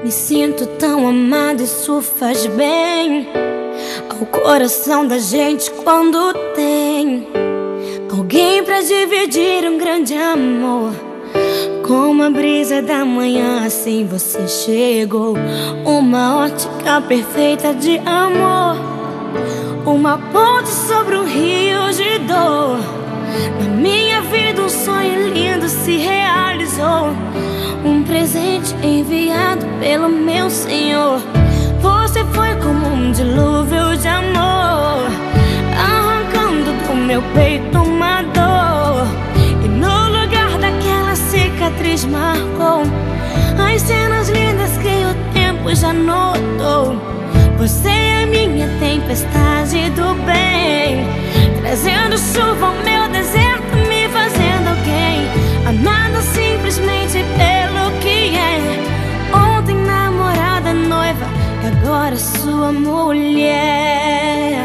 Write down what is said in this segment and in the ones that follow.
Me sinto tão amada, isso faz bem ao coração da gente quando tem alguém pra dividir um grande amor. Como a brisa da manhã, assim você chegou. Uma ótica perfeita de amor, uma ponte sobre um rio de dor. Na minha vida um sonho lindo se realizou, um presente enviado pelo meu Senhor. Você foi como um dilúvio de amor, arrancando do meu peito uma dor. E no lugar daquela cicatriz marcou as cenas lindas que o tempo já notou. Você é minha tempestade do bem, trazendo chuva ao meu deserto, me fazendo alguém amada simplesmente pelo que é. Ontem namorada, noiva, e agora sua mulher.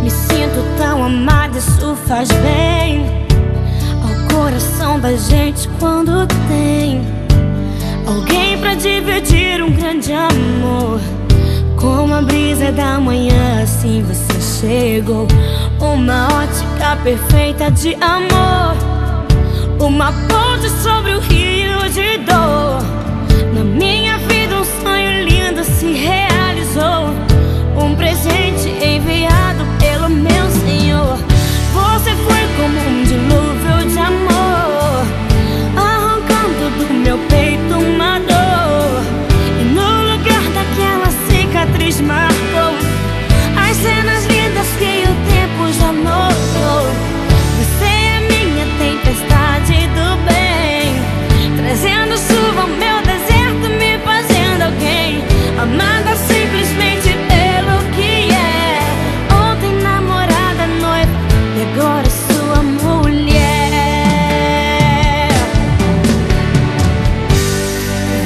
Me sinto tão amada, isso faz bem ao coração da gente quando tem alguém pra dividir um grande amor. Como a brisa da manhã, assim você chegou. Uma ótica perfeita de amor, uma ponte sobre o rio de dor. Na minha vida um sonho lindo se realizou, um presente enviado pelo meu Senhor. Você foi como um dilúvio de amor, arrancando do meu peito uma dor. E no lugar daquela cicatriz marcou as cenas lindas que o tempo já notou. Você é minha tempestade do bem, trazendo chuva ao meu deserto, me fazendo alguém amada simplesmente pelo que é. Ontem namorada, noiva, e agora sua mulher.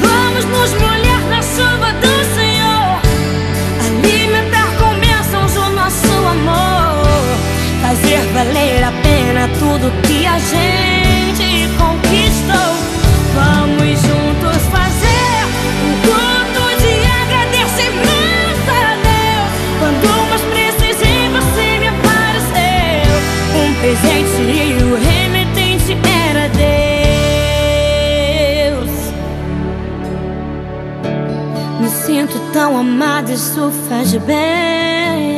Vamos nos molhar na chuva do Senhor, alimentar com bênçãos o nosso amor, fazer valer a pena tudo que a gente conquistou. Vamos juntos fazer um culto de agradecimento a Deus. Quando mais precisei você me apareceu, um presente e o remetente era Deus. Me sinto tão amada, isso faz bem